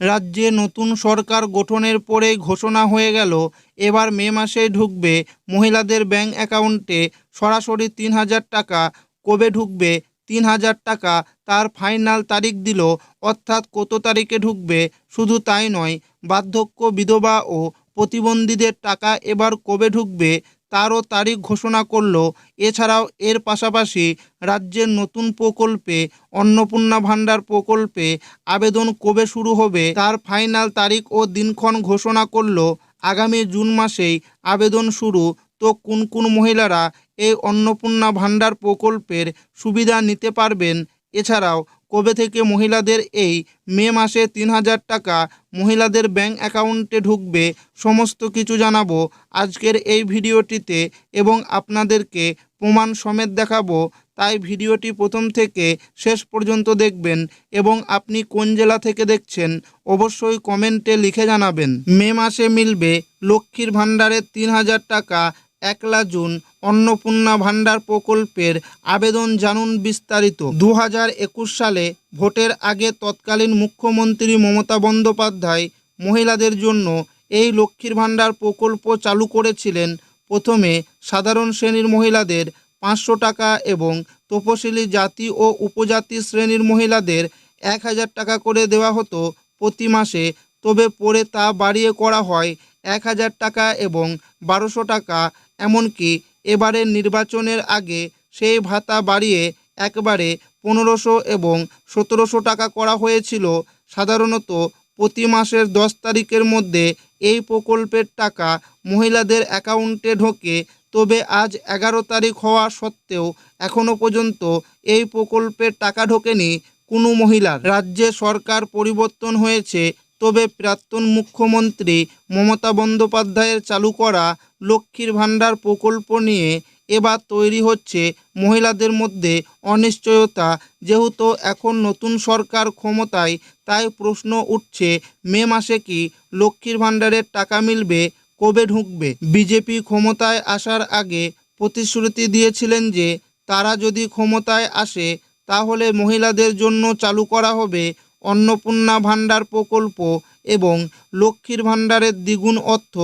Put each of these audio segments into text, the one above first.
রাজ্যে নতুন সরকার গঠনের পরে ঘোষণা হয়ে গেল এবার মে মাসেই ঢুকবে মহিলাদের ব্যাংক অ্যাকাউন্টে সরাসরি ৩,০০০ টাকা। কবে ঢুকবে ৩,০০০ টাকা তার ফাইনাল তারিখ দিল, অর্থাৎ কত তারিখে ঢুকবে। শুধু তাই নয়, বার্ধক্য, বিধবা ও প্রতিবন্ধীদের টাকা এবার কবে ঢুকবে তারও তারিখ ঘোষণা করল। এছাড়াও এর পাশাপাশি রাজ্যের নতুন প্রকল্পে অন্নপূর্ণা ভাণ্ডার প্রকল্পে আবেদন কবে শুরু হবে তার ফাইনাল তারিখ ও দিনক্ষণ ঘোষণা করল। আগামী জুন মাসেই আবেদন শুরু। তো কোন কোন মহিলারা এই অন্নপূর্ণা ভাণ্ডার প্রকল্পের সুবিধা নিতে পারবেন, এছাড়াও কবে থেকে মহিলাদের এই মে মাসে ৩,০০০ টাকা মহিলাদের ব্যাংক অ্যাকাউন্টে ঢুকবে, সমস্ত কিছু জানাবো আজকের এই ভিডিওটিতে এবং আপনাদেরকে প্রমাণ সমেত দেখাবো। তাই ভিডিওটি প্রথম থেকে শেষ পর্যন্ত দেখবেন এবং আপনি কোন জেলা থেকে দেখছেন অবশ্যই কমেন্টে লিখে জানাবেন। মে মাসে মিলবে লক্ষ্মীর ভাণ্ডারের ৩,০০০ টাকা। ১লা জুন অন্নপূর্ণা ভাণ্ডার প্রকল্পের আবেদন জানুন বিস্তারিত। ২০২১ সালে ভোটের আগে তৎকালীন মুখ্যমন্ত্রী মমতা বন্দ্যোপাধ্যায় মহিলাদের জন্য এই লক্ষ্মীর ভাণ্ডার প্রকল্প চালু করেছিলেন। প্রথমে সাধারণ শ্রেণীর মহিলাদের ৫০০ টাকা এবং তপশিলি জাতি ও উপজাতি শ্রেণীর মহিলাদের ১,০০০ টাকা করে দেওয়া হতো প্রতি মাসে। তবে পরে তা বাড়িয়ে করা হয় ১,০০০ টাকা এবং ১২০০ টাকা। এমনকি এবারের নির্বাচনের আগে সেই ভাতা বাড়িয়ে একবারে ১৫০০ এবং ১৭০০ টাকা করা হয়েছিল। সাধারণত প্রতি মাসের ১০ তারিখের মধ্যে এই প্রকল্পের টাকা মহিলাদের অ্যাকাউন্টে ঢোকে। তবে আজ ১১ তারিখ হওয়া সত্ত্বেও এখনও পর্যন্ত এই প্রকল্পের টাকা ঢোকেনি কোনো মহিলার। রাজ্যে সরকার পরিবর্তন হয়েছে, তবে প্রাক্তন মুখ্যমন্ত্রী মমতা বন্দ্যোপাধ্যায়ের চালু করা লক্ষ্মীর ভাণ্ডার প্রকল্প নিয়ে এবার তৈরি হচ্ছে মহিলাদের মধ্যে অনিশ্চয়তা। যেহেতু এখন নতুন সরকার ক্ষমতায়, তাই প্রশ্ন উঠছে মে মাসে কি লক্ষ্মীর ভাণ্ডারের টাকা মিলবে, কবে ঢুকবে। বিজেপি ক্ষমতায় আসার আগে প্রতিশ্রুতি দিয়েছিলেন যে তারা যদি ক্ষমতায় আসে তাহলে মহিলাদের জন্য চালু করা হবে অন্নপূর্ণা ভাণ্ডার প্রকল্প এবং লক্ষ্মীর ভাণ্ডারের দ্বিগুণ অর্থ,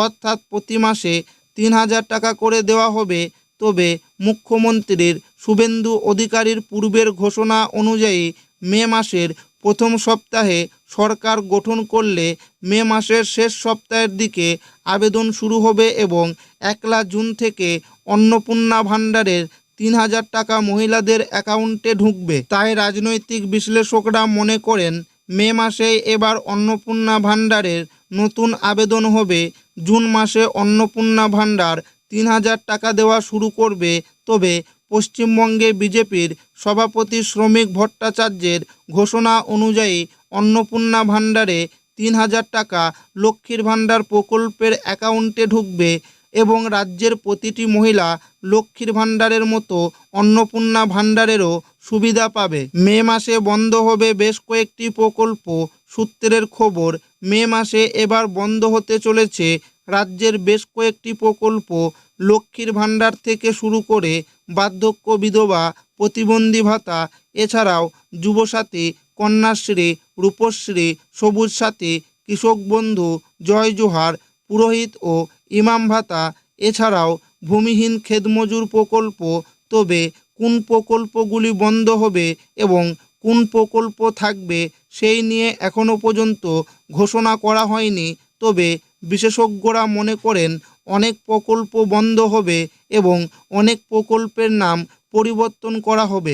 অর্থাৎ প্রতি মাসে ৩,০০০ টাকা করে দেওয়া হবে। তবে মুখ্যমন্ত্রীর শুভেন্দু অধিকারীর পূর্বের ঘোষণা অনুযায়ী মে মাসের প্রথম সপ্তাহে সরকার গঠন করলে মে মাসের শেষ সপ্তাহের দিকে আবেদন শুরু হবে এবং ১লা জুন থেকে অন্নপূর্ণা ভাণ্ডারের ৩,০০০ টাকা মহিলাদের অ্যাকাউন্টে ঢুকবে। তাই রাজনৈতিক বিশ্লেষকরা মনে করেন মে মাসেই এবার অন্নপূর্ণা ভাণ্ডারের নতুন আবেদন হবে। জুন মাসে অন্নপূর্ণা ভাণ্ডার ৩,০০০ টাকা দেওয়া শুরু করবে। তবে পশ্চিমবঙ্গে বিজেপির সভাপতি শ্রমিক ভট্টাচার্যের ঘোষণা অনুযায়ী অন্নপূর্ণা ভাণ্ডারে ৩,০০০ টাকা লক্ষ্মীর ভাণ্ডার প্রকল্পের অ্যাকাউন্টে ঢুকবে এবং রাজ্যের প্রতিটি মহিলা লক্ষ্মীর ভাণ্ডারের মতো অন্নপূর্ণা ভাণ্ডারেরও সুবিধা পাবে। মে মাসে বন্ধ হবে বেশ কয়েকটি প্রকল্প। সূত্রের খবর, মে মাসে এবার বন্ধ হতে চলেছে রাজ্যের বেশ কয়েকটি প্রকল্প। লক্ষ্মীর ভাণ্ডার থেকে শুরু করে বার্ধক্য, বিধবা, প্রতিবন্ধী ভাতা, এছাড়াও যুবসাথী, কন্যাশ্রী, রূপশ্রী, সবুজ সাথী, কৃষক বন্ধু, জয় জোহার, পুরোহিত ও ইমাম ভাতা, এছাড়াও ভূমিহীন খেতমজুর প্রকল্প। তবে কোন প্রকল্পগুলি বন্ধ হবে এবং কোন প্রকল্প থাকবে সেই নিয়ে এখনও পর্যন্ত ঘোষণা করা হয়নি। তবে বিশেষজ্ঞরা মনে করেন অনেক প্রকল্প বন্ধ হবে এবং অনেক প্রকল্পের নাম পরিবর্তন করা হবে।